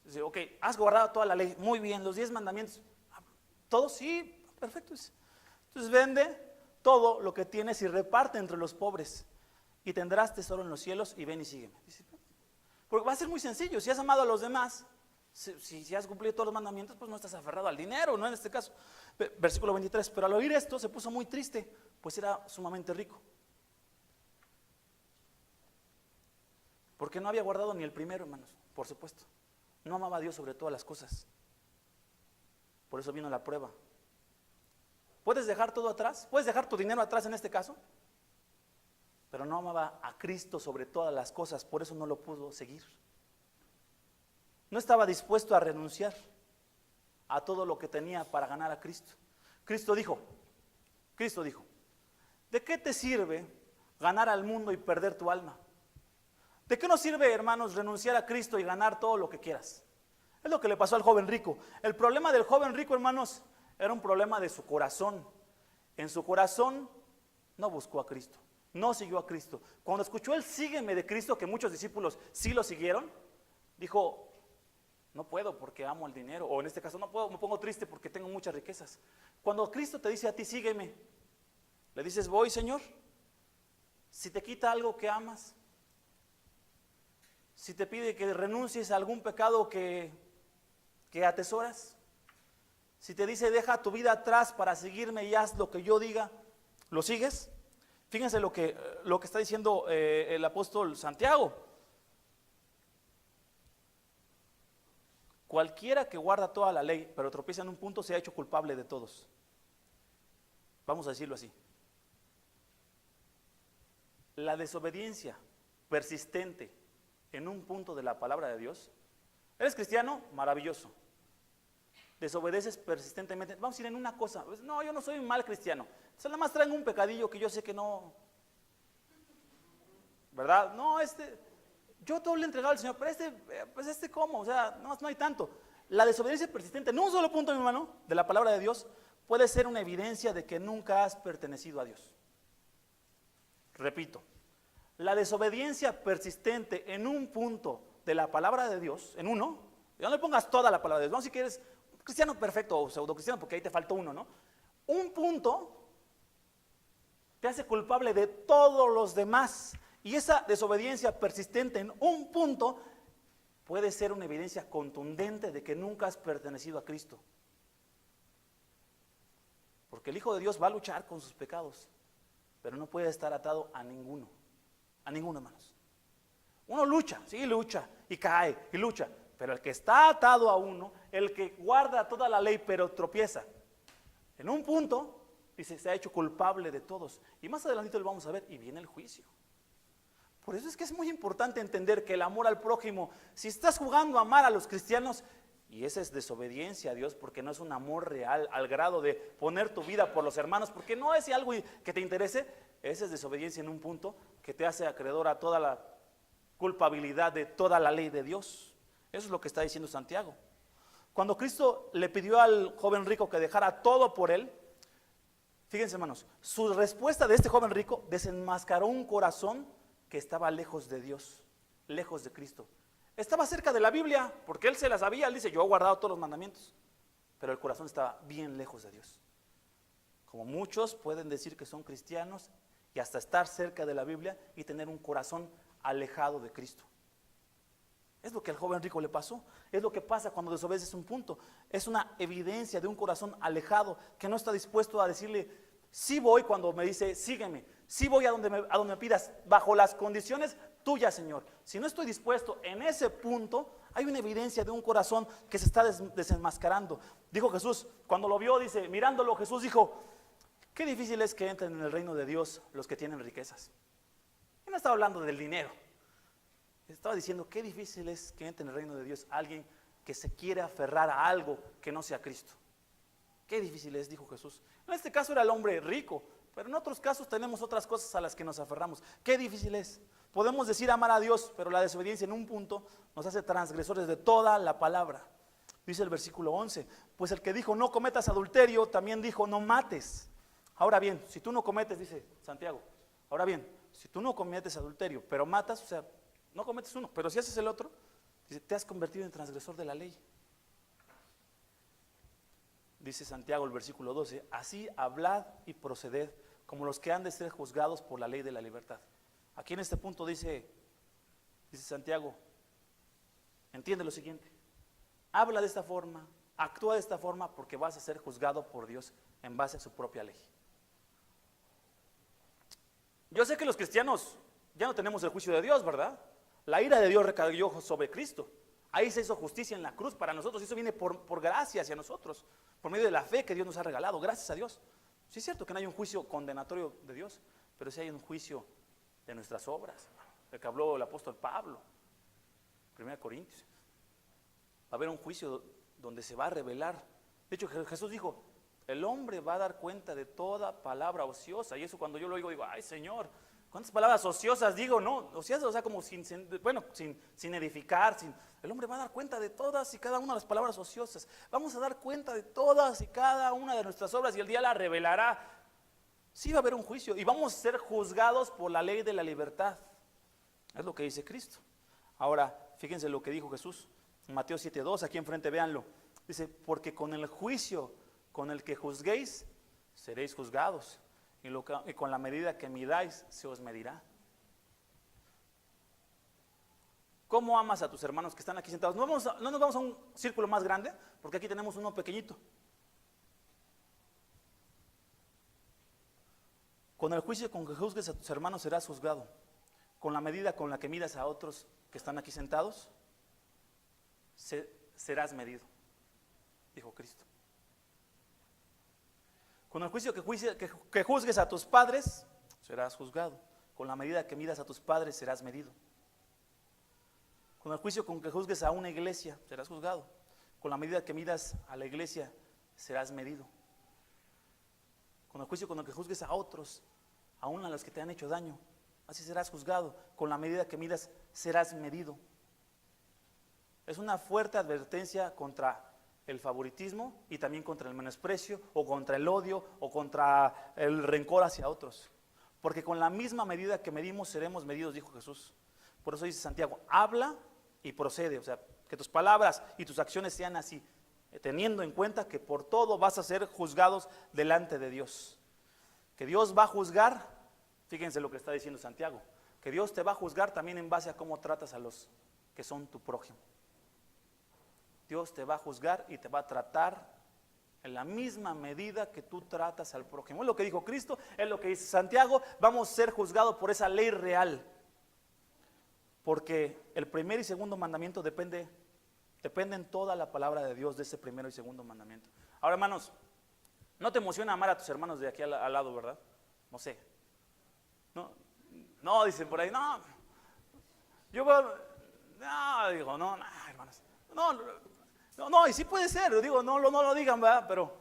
Dice, ok, has guardado toda la ley, muy bien, los 10 mandamientos. ¿Todos? Sí, perfecto. Entonces vende todo lo que tienes y reparte entre los pobres y tendrás tesoro en los cielos y ven y sígueme. Dice, porque va a ser muy sencillo, si has amado a los demás, si has cumplido todos los mandamientos, pues no estás aferrado al dinero, ¿no? En este caso. Versículo 23, pero al oír esto se puso muy triste, pues era sumamente rico. Porque no había guardado ni el primero, hermanos, por supuesto. No amaba a Dios sobre todas las cosas. Por eso vino la prueba. ¿Puedes dejar todo atrás? ¿Puedes dejar tu dinero atrás en este caso? Pero no amaba a Cristo sobre todas las cosas, por eso no lo pudo seguir. No estaba dispuesto a renunciar a todo lo que tenía para ganar a Cristo. Cristo dijo, ¿de qué te sirve ganar al mundo y perder tu alma? ¿De qué nos sirve, hermanos, renunciar a Cristo y ganar todo lo que quieras? Es lo que le pasó al joven rico. El problema del joven rico, hermanos, era un problema de su corazón. En su corazón no buscó a Cristo, no siguió a Cristo. Cuando escuchó el sígueme de Cristo, que muchos discípulos sí lo siguieron, dijo, no puedo porque amo el dinero, o en este caso no puedo, me pongo triste porque tengo muchas riquezas. Cuando Cristo te dice a ti, sígueme, le dices, voy, Señor. Si te quita algo que amas, si te pide que renuncies a algún pecado que atesoras, si te dice deja tu vida atrás para seguirme y haz lo que yo diga, ¿lo sigues? Fíjense lo que está diciendo el apóstol Santiago. Cualquiera que guarda toda la ley, pero tropieza en un punto, se ha hecho culpable de todos. Vamos a decirlo así. La desobediencia persistente en un punto de la palabra de Dios. ¿Eres cristiano? Maravilloso. Desobedeces persistentemente. Vamos a ir en una cosa. No, yo no soy un mal cristiano. Solo nada más traen un pecadillo que yo sé que no. ¿Verdad? No, yo todo le he entregado al Señor, pero pues ¿cómo? O sea, no hay tanto. La desobediencia persistente en un solo punto, mi hermano, de la palabra de Dios, puede ser una evidencia de que nunca has pertenecido a Dios. Repito, la desobediencia persistente en un punto de la palabra de Dios, en uno, no le pongas toda la palabra de Dios, no si quieres cristiano perfecto o pseudo cristiano, porque ahí te faltó uno, ¿no? Un punto te hace culpable de todos los demás. Y esa desobediencia persistente en un punto puede ser una evidencia contundente de que nunca has pertenecido a Cristo. Porque el Hijo de Dios va a luchar con sus pecados, pero no puede estar atado a ninguno, hermanos. Uno lucha, sí lucha, y cae, y lucha, pero el que está atado a uno, el que guarda toda la ley pero tropieza, en un punto, dice, se ha hecho culpable de todos. Y más adelante lo vamos a ver, y viene el juicio. Por eso es que es muy importante entender que el amor al prójimo, si estás jugando a amar a los cristianos, y esa es desobediencia a Dios, porque no es un amor real al grado de poner tu vida por los hermanos, porque no es algo que te interese, esa es desobediencia en un punto que te hace acreedor a toda la culpabilidad de toda la ley de Dios. Eso es lo que está diciendo Santiago. Cuando Cristo le pidió al joven rico que dejara todo por él, fíjense, hermanos, su respuesta de este joven rico desenmascaró un corazón que estaba lejos de Dios, lejos de Cristo. Estaba cerca de la Biblia, porque él se la sabía, él dice, yo he guardado todos los mandamientos, pero el corazón estaba bien lejos de Dios. Como muchos pueden decir que son cristianos y hasta estar cerca de la Biblia y tener un corazón alejado de Cristo. Es lo que al joven rico le pasó, es lo que pasa cuando desobedeces un punto. Es una evidencia de un corazón alejado que no está dispuesto a decirle, sí voy cuando me dice, sígueme, sí voy a donde me pidas, bajo las condiciones tuyas, Señor. Si no estoy dispuesto en ese punto, hay una evidencia de un corazón que se está desenmascarando. Dijo Jesús, cuando lo vio, dice, mirándolo, Jesús dijo, qué difícil es que entren en el reino de Dios los que tienen riquezas. Y no estaba hablando del dinero. Estaba diciendo, qué difícil es que entre en el reino de Dios alguien que se quiere aferrar a algo que no sea Cristo. Qué difícil es, dijo Jesús. En este caso era el hombre rico, Pero en otros casos tenemos otras cosas a las que nos aferramos. Qué difícil es. Podemos decir amar a Dios, pero la desobediencia en un punto nos hace transgresores de toda la palabra. Dice el versículo 11, pues el que dijo no cometas adulterio, también dijo no mates. Ahora bien, si tú no cometes, dice Santiago, ahora bien, si tú no cometes adulterio, pero matas, o sea, no cometes uno, pero si haces el otro, dice, te has convertido en transgresor de la ley. Dice Santiago el versículo 12, así hablad y proceded como los que han de ser juzgados por la ley de la libertad. Aquí en este punto dice Santiago, entiende lo siguiente, habla de esta forma, actúa de esta forma porque vas a ser juzgado por Dios en base a su propia ley. Yo sé que los cristianos ya no tenemos el juicio de Dios, ¿verdad? La ira de Dios recayó sobre Cristo. Ahí se hizo justicia en la cruz para nosotros. Y eso viene por gracia hacia nosotros, por medio de la fe que Dios nos ha regalado, gracias a Dios. Sí es cierto que no hay un juicio condenatorio de Dios, pero sí hay un juicio de nuestras obras, del que habló el apóstol Pablo, 1 Corintios. Va a haber un juicio donde se va a revelar. De hecho, Jesús dijo, el hombre va a dar cuenta de toda palabra ociosa. Y eso cuando yo lo oigo, digo, ay Señor, ¿cuántas palabras ociosas digo? No, ociosas, o sea, como sin edificar. El hombre va a dar cuenta de todas y cada una de las palabras ociosas. Vamos a dar cuenta de todas y cada una de nuestras obras y el día la revelará. Sí va a haber un juicio y vamos a ser juzgados por la ley de la libertad. Es lo que dice Cristo. Ahora, fíjense lo que dijo Jesús en Mateo 7:2, aquí enfrente, véanlo. Dice, porque con el juicio con el que juzguéis, seréis juzgados. Y con la medida que midáis, se os medirá. ¿Cómo amas a tus hermanos que están aquí sentados? No nos vamos a un círculo más grande, porque aquí tenemos uno pequeñito. Con el juicio con que juzgues a tus hermanos serás juzgado. Con la medida con la que midas a otros que están aquí sentados, serás medido, dijo Cristo. Con el juicio que juzgues a tus padres, serás juzgado. Con la medida que midas a tus padres, serás medido. Con el juicio con que juzgues a una iglesia, serás juzgado. Con la medida que midas a la iglesia, serás medido. Con el juicio con el que juzgues a otros, aún a los que te han hecho daño, así serás juzgado. Con la medida que midas, serás medido. Es una fuerte advertencia contra el favoritismo y también contra el menosprecio o contra el odio o contra el rencor hacia otros. Porque con la misma medida que medimos seremos medidos, dijo Jesús. Por eso dice Santiago, habla y procede. O sea, que tus palabras y tus acciones sean así, teniendo en cuenta que por todo vas a ser juzgados delante de Dios. Que Dios va a juzgar, fíjense lo que está diciendo Santiago, que Dios te va a juzgar también en base a cómo tratas a los que son tu prójimo. Dios te va a juzgar y te va a tratar en la misma medida que tú tratas al prójimo. Es lo que dijo Cristo, es lo que dice Santiago. Vamos a ser juzgados por esa ley real. Porque el primer y segundo mandamiento dependen toda la palabra de Dios de ese primero y segundo mandamiento. Ahora, hermanos, ¿no te emociona amar a tus hermanos de aquí al lado, verdad? No sé. No, dicen por ahí, no. Digo, no, hermanos. No, y sí puede ser, digo, no lo digan, ¿verdad? Pero,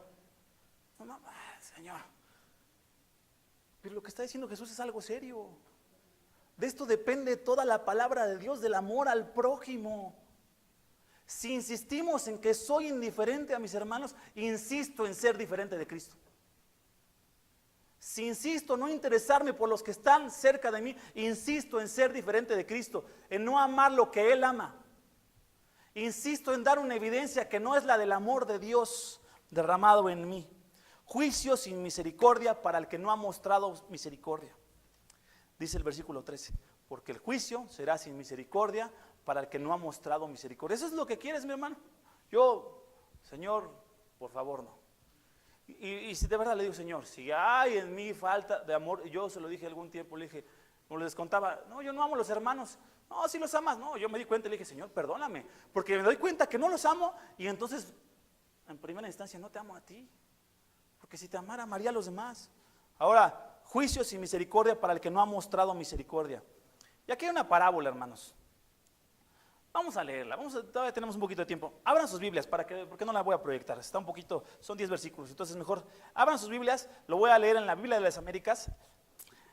Señor. Pero lo que está diciendo Jesús es algo serio. De esto depende toda la palabra de Dios, del amor al prójimo. Si insistimos en que soy indiferente a mis hermanos, insisto en ser diferente de Cristo. Si insisto en no interesarme por los que están cerca de mí, insisto en ser diferente de Cristo, en no amar lo que Él ama. Insisto en dar una evidencia que no es la del amor de Dios derramado en mí. Juicio sin misericordia para el que no ha mostrado misericordia. Dice el versículo 13, porque el juicio será sin misericordia para el que no ha mostrado misericordia. ¿Eso es lo que quieres, mi hermano? Yo, Señor, por favor, no. Y si de verdad le digo, Señor, si hay en mí falta de amor, yo se lo dije algún tiempo, le dije, como les contaba, no, yo no amo a los hermanos. No, si los amas, no, yo me di cuenta y le dije, Señor, perdóname, porque me doy cuenta que no los amo y entonces, en primera instancia, no te amo a ti, porque si te amara, amaría a los demás. Ahora, juicio sin misericordia para el que no ha mostrado misericordia. Y aquí hay una parábola, hermanos. Vamos a leerla, todavía tenemos un poquito de tiempo. Abran sus Biblias, porque no la voy a proyectar, está un poquito, son 10 versículos, entonces mejor abran sus Biblias, lo voy a leer en la Biblia de las Américas.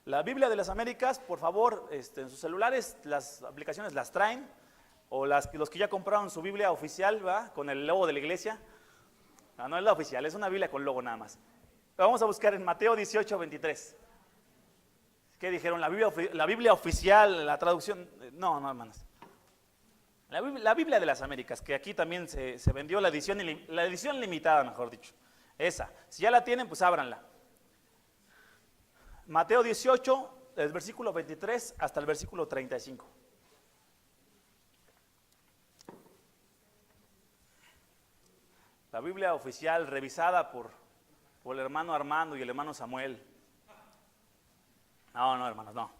La Biblia de las Américas, por favor, en sus celulares, las aplicaciones las traen, o los que ya compraron su Biblia oficial, ¿va? Con el logo de la iglesia. No es la oficial, es una Biblia con logo nada más. Vamos a buscar en Mateo 18, 23. ¿Qué dijeron? La Biblia oficial, la traducción, no, hermanos. La Biblia de las Américas, que aquí también se vendió la edición limitada, mejor dicho. Esa, si ya la tienen, pues ábranla. Mateo 18, del versículo 23 hasta el versículo 35. La Biblia oficial revisada por el hermano Armando y el hermano Samuel. No, hermanos, no.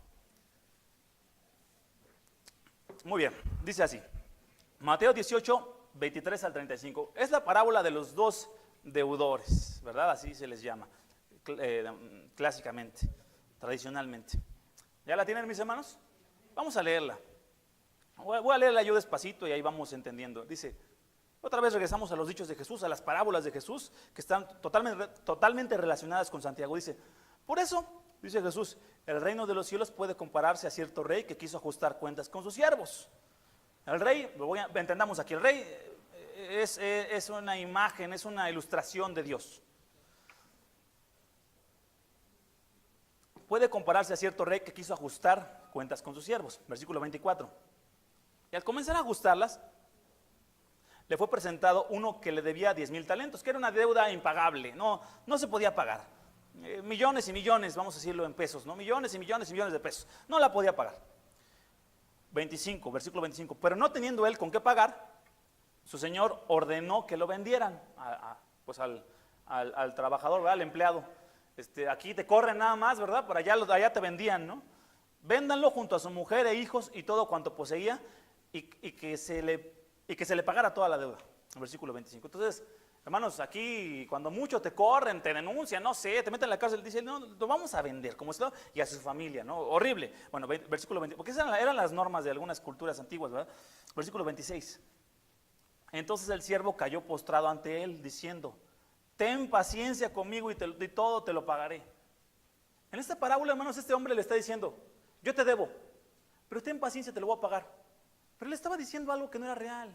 Muy bien, dice así. Mateo 18, 23 al 35. Es la parábola de los dos deudores, ¿verdad? Así se les llama, clásicamente, tradicionalmente. ¿Ya la tienen, mis hermanos? Vamos a leerla. Voy a leerla yo despacito y ahí vamos entendiendo. Dice, otra vez regresamos a los dichos de Jesús, a las parábolas de Jesús, que están totalmente relacionadas con Santiago. Dice, por eso, dice Jesús, el reino de los cielos puede compararse a cierto rey que quiso ajustar cuentas con sus siervos. El rey, entendamos aquí, el rey es una imagen, es una ilustración de Dios. Puede compararse a cierto rey que quiso ajustar cuentas con sus siervos. Versículo 24. Y al comenzar a ajustarlas, le fue presentado uno que le debía 10,000 talentos, que era una deuda impagable, no se podía pagar. Millones y millones, vamos a decirlo en pesos, ¿no? Millones y millones y millones de pesos. No la podía pagar. 25, versículo 25. Pero no teniendo él con qué pagar, su señor ordenó que lo vendieran al trabajador, ¿verdad? Al empleado. Aquí te corren nada más, ¿verdad? Por allá te vendían, ¿no? Véndanlo junto a su mujer e hijos y todo cuanto poseía y que se le pagara toda la deuda. Versículo 25. Entonces, hermanos, aquí cuando mucho te corren, te denuncian, no sé, te meten en la cárcel, dicen, no, lo vamos a vender, como esto, y a su familia, ¿no? Horrible. Bueno, versículo 20, porque esas eran las normas de algunas culturas antiguas, ¿verdad? Versículo 26. Entonces el siervo cayó postrado ante él, diciendo, ten paciencia conmigo y todo te lo pagaré. En esta parábola, hermanos, este hombre le está diciendo, yo te debo, pero ten paciencia, te lo voy a pagar. Pero le estaba diciendo algo que no era real.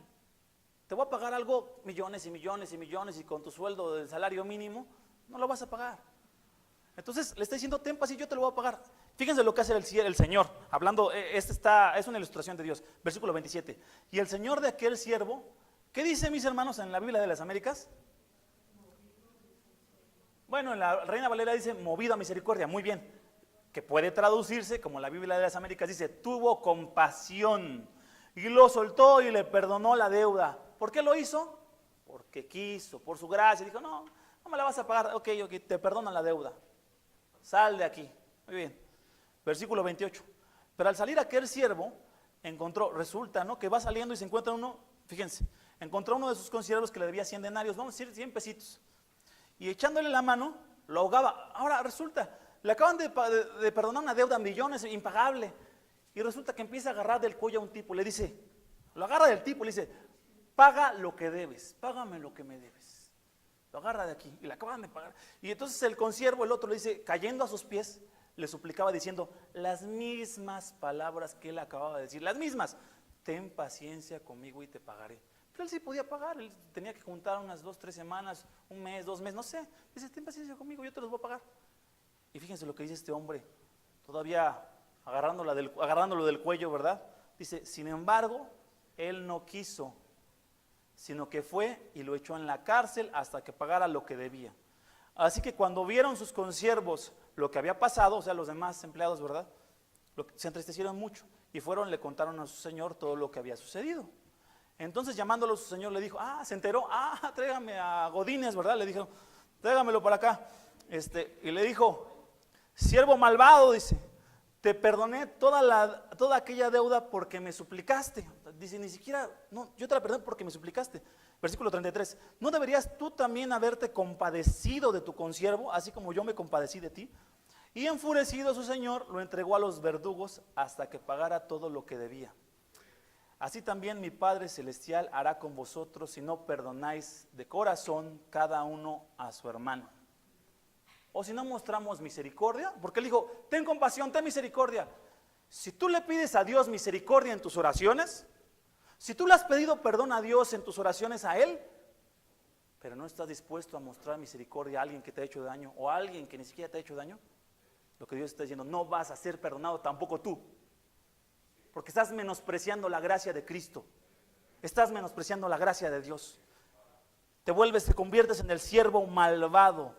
Te voy a pagar algo, millones y millones y millones, y con tu sueldo del salario mínimo, no lo vas a pagar. Entonces le está diciendo, ten paciencia, yo te lo voy a pagar. Fíjense lo que hace el Señor, hablando, es una ilustración de Dios. Versículo 27. Y el Señor de aquel siervo, ¿qué dice, mis hermanos, en la Biblia de las Américas? Bueno, en la Reina Valera dice, movido a misericordia, muy bien. Que puede traducirse, como la Biblia de las Américas dice, tuvo compasión y lo soltó y le perdonó la deuda. ¿Por qué lo hizo? Porque quiso, por su gracia. Dijo, no me la vas a pagar, ok, te perdonan la deuda. Sal de aquí. Muy bien. Versículo 28. Pero al salir aquel siervo, resulta, ¿no? Que va saliendo y se encuentra uno, fíjense, encontró uno de sus consiervos que le debía 100 denarios, vamos a decir 100 pesitos. Y echándole la mano, lo ahogaba. Ahora resulta, le acaban de perdonar una deuda, millones, impagable. Y resulta que empieza a agarrar del cuello a un tipo, le dice, lo agarra del tipo, le dice, paga lo que debes, págame lo que me debes. Lo agarra de aquí y le acaban de pagar. Y entonces el consiervo, el otro, le dice, cayendo a sus pies, le suplicaba diciendo las mismas palabras que él acababa de decir, las mismas. Ten paciencia conmigo y te pagaré. Pero él sí podía pagar, él tenía que juntar unas 2, 3 semanas, un mes, 2 meses, no sé. Dice, ten paciencia conmigo, yo te los voy a pagar. Y fíjense lo que dice este hombre, todavía agarrándolo del cuello, ¿verdad? Dice, sin embargo, él no quiso, sino que fue y lo echó en la cárcel hasta que pagara lo que debía. Así que cuando vieron sus consiervos lo que había pasado, o sea, los demás empleados, ¿verdad? Se entristecieron mucho y le contaron a su señor todo lo que había sucedido. Entonces, llamándolo a su señor, le dijo, se enteró, tráigame a Godínez, ¿verdad? Le dijo, tráigamelo para acá. Y le dijo, siervo malvado, dice, te perdoné toda aquella deuda porque me suplicaste. Dice, ni siquiera, no, yo te la perdoné porque me suplicaste. Versículo 33, ¿no deberías tú también haberte compadecido de tu consiervo, así como yo me compadecí de ti? Y enfurecido su señor, lo entregó a los verdugos hasta que pagara todo lo que debía. así también mi Padre Celestial hará con vosotros si no perdonáis de corazón cada uno a su hermano. O si no mostramos misericordia, porque Él dijo, ten compasión, ten misericordia. Si tú le pides a Dios misericordia en tus oraciones, si tú le has pedido perdón a Dios en tus oraciones a Él, pero no estás dispuesto a mostrar misericordia a alguien que te ha hecho daño o a alguien que ni siquiera te ha hecho daño, lo que Dios está diciendo, no vas a ser perdonado tampoco tú, porque estás menospreciando la gracia de Cristo, estás menospreciando la gracia de Dios, te conviertes en el siervo malvado.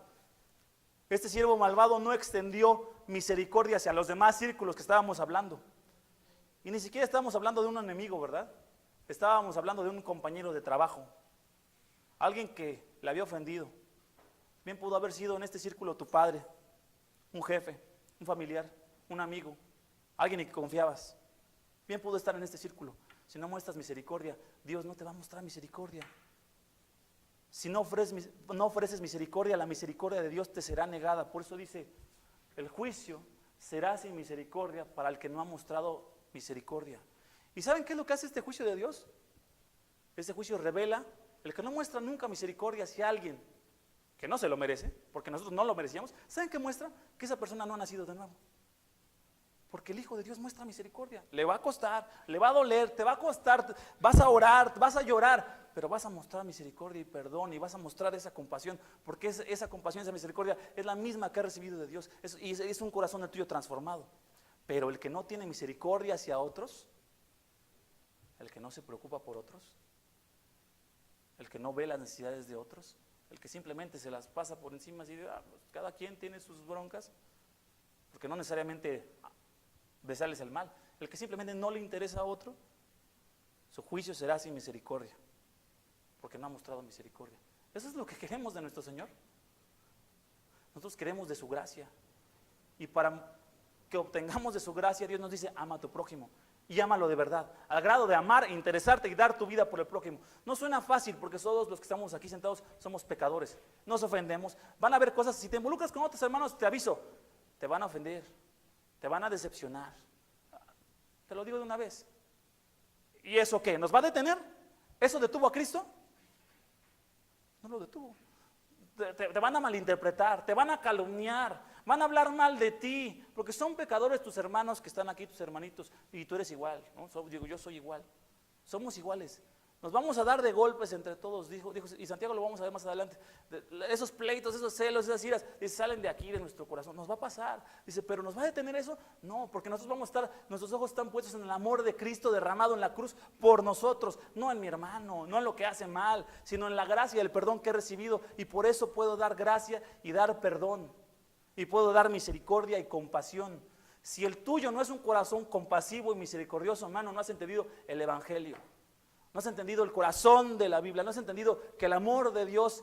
Este siervo malvado no extendió misericordia hacia los demás círculos que estábamos hablando, y ni siquiera estábamos hablando de un enemigo, ¿verdad? Estábamos hablando de un compañero de trabajo, alguien que le había ofendido. Bien pudo haber sido en este círculo tu padre, un jefe, un familiar, un amigo, alguien en que confiabas. Bien pudo estar en este círculo. Si no muestras misericordia, Dios no te va a mostrar misericordia. Si no ofreces misericordia, la misericordia de Dios te será negada. Por eso dice, el juicio será sin misericordia para el que no ha mostrado misericordia. ¿Y saben qué es lo que hace este juicio de Dios? Este juicio revela, el que no muestra nunca misericordia hacia alguien que no se lo merece, porque nosotros no lo merecíamos. ¿Saben qué muestra? Que esa persona no ha nacido de nuevo. Porque el Hijo de Dios muestra misericordia. Le va a costar, le va a doler, te va a costar, vas a orar, vas a llorar, pero vas a mostrar misericordia y perdón, y vas a mostrar esa compasión, porque esa compasión, esa misericordia es la misma que has recibido de Dios, y es un corazón del tuyo transformado. Pero el que no tiene misericordia hacia otros, el que no se preocupa por otros, el que no ve las necesidades de otros, el que simplemente se las pasa por encima así de, pues cada quien tiene sus broncas, porque no necesariamente desearles el mal, el que simplemente no le interesa a otro, su juicio será sin misericordia, porque no ha mostrado misericordia. Eso es lo que queremos de nuestro Señor. Nosotros queremos de su gracia, y para que obtengamos de su gracia, Dios nos dice, ama a tu prójimo, y ámalo de verdad, al grado de amar, interesarte y dar tu vida por el prójimo. No suena fácil, porque todos los que estamos aquí sentados somos pecadores, nos ofendemos, van a haber cosas, si te involucras con otros hermanos, te aviso, te van a ofender, te van a decepcionar, te lo digo de una vez. ¿Y eso qué? ¿Nos va a detener? ¿Eso detuvo a Cristo? No lo detuvo. Te van a malinterpretar, te van a calumniar, van a hablar mal de ti, porque son pecadores tus hermanos que están aquí, tus hermanitos, y tú eres igual, ¿no? Digo, yo soy igual, somos iguales. Nos vamos a dar de golpes entre todos, dijo, y Santiago lo vamos a ver más adelante. Esos pleitos, esos celos, esas iras, dice, salen de aquí, de nuestro corazón. Nos va a pasar, dice, pero ¿nos va a detener eso? No, porque nosotros vamos a estar, nuestros ojos están puestos en el amor de Cristo derramado en la cruz por nosotros, no en mi hermano, no en lo que hace mal, sino en la gracia y el perdón que he recibido, y por eso puedo dar gracia y dar perdón, y puedo dar misericordia y compasión. Si el tuyo no es un corazón compasivo y misericordioso, hermano, no has entendido el Evangelio. No has entendido el corazón de la Biblia, no has entendido que el amor de Dios,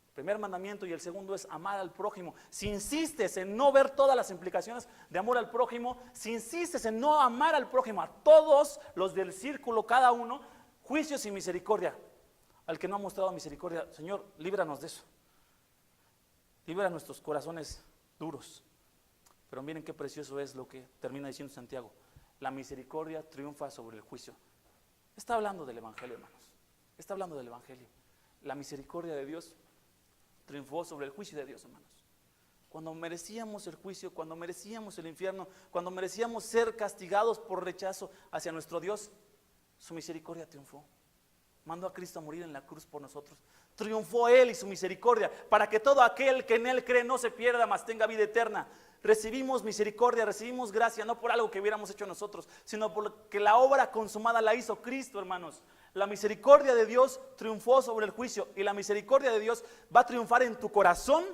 el primer mandamiento y el segundo es amar al prójimo. Si insistes en no ver todas las implicaciones de amor al prójimo, si insistes en no amar al prójimo, a todos los del círculo, cada uno, juicio sin misericordia. Al que no ha mostrado misericordia, Señor, líbranos de eso. Libra nuestros corazones duros. Pero miren qué precioso es lo que termina diciendo Santiago. La misericordia triunfa sobre el juicio. Está hablando del Evangelio, hermanos. Está hablando del Evangelio. La misericordia de Dios triunfó sobre el juicio de Dios, hermanos. Cuando merecíamos el juicio, cuando merecíamos el infierno, cuando merecíamos ser castigados por rechazo hacia nuestro Dios, su misericordia triunfó. Mandó a Cristo a morir en la cruz por nosotros. Triunfó Él y su misericordia, para que todo aquel que en Él cree no se pierda, mas tenga vida eterna. Recibimos misericordia, recibimos gracia, no por algo que hubiéramos hecho nosotros, sino porque la obra consumada la hizo Cristo, hermanos. La misericordia de Dios triunfó sobre el juicio, y la misericordia de Dios va a triunfar en tu corazón.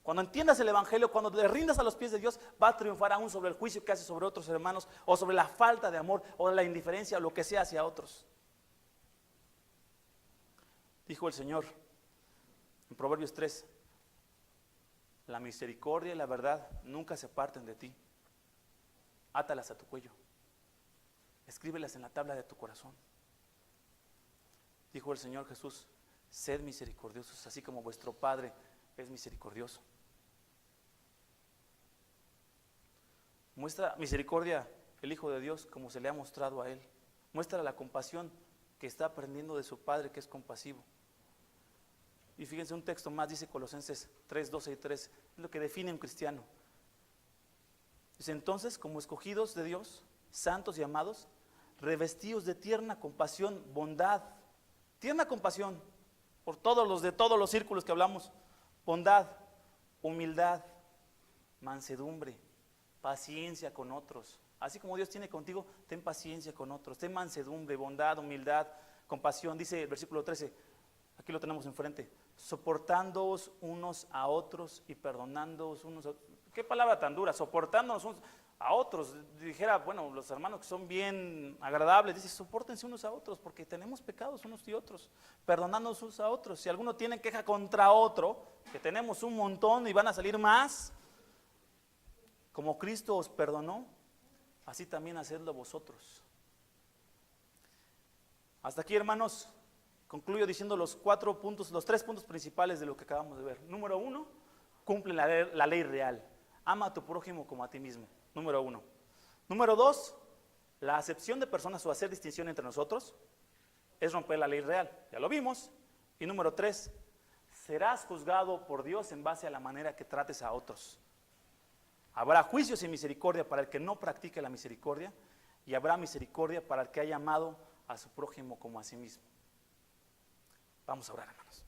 Cuando entiendas el Evangelio, cuando te rindas a los pies de Dios, va a triunfar aún sobre el juicio que hace sobre otros hermanos, o sobre la falta de amor, o la indiferencia, o lo que sea hacia otros. Dijo el Señor en Proverbios 3, la misericordia y la verdad nunca se aparten de ti. Átalas a tu cuello, escríbelas en la tabla de tu corazón. Dijo el Señor Jesús, sed misericordiosos, así como vuestro Padre es misericordioso. Muestra misericordia el Hijo de Dios como se le ha mostrado a Él. Muestra la compasión que está aprendiendo de su Padre, que es compasivo. Y fíjense, un texto más dice Colosenses 3, 12 y 13, es lo que define un cristiano. Dice: entonces, como escogidos de Dios, santos y amados, revestidos de tierna compasión, bondad, tierna compasión, por todos los círculos que hablamos, bondad, humildad, mansedumbre, paciencia con otros. Así como Dios tiene contigo, ten paciencia con otros, ten mansedumbre, bondad, humildad, compasión. Dice el versículo 13, aquí lo tenemos enfrente: soportándoos unos a otros y perdonándoos unos a otros. Qué palabra tan dura, soportándonos unos a otros. Dijera, bueno, los hermanos que son bien agradables, dice, sopórtense unos a otros, porque tenemos pecados unos y otros, perdonándonos unos a otros. Si alguno tiene queja contra otro, que tenemos un montón y van a salir más, como Cristo os perdonó, así también hacedlo vosotros. Hasta aquí, hermanos, concluyo diciendo los 3 puntos principales de lo que acabamos de ver. Número 1, cumple la ley real. Ama a tu prójimo como a ti mismo. Número 1. Número 2, la acepción de personas o hacer distinción entre nosotros es romper la ley real. Ya lo vimos. Y número 3, serás juzgado por Dios en base a la manera que trates a otros. Habrá juicios y misericordia para el que no practique la misericordia, y habrá misericordia para el que haya amado a su prójimo como a sí mismo. Vamos a orar, hermanos.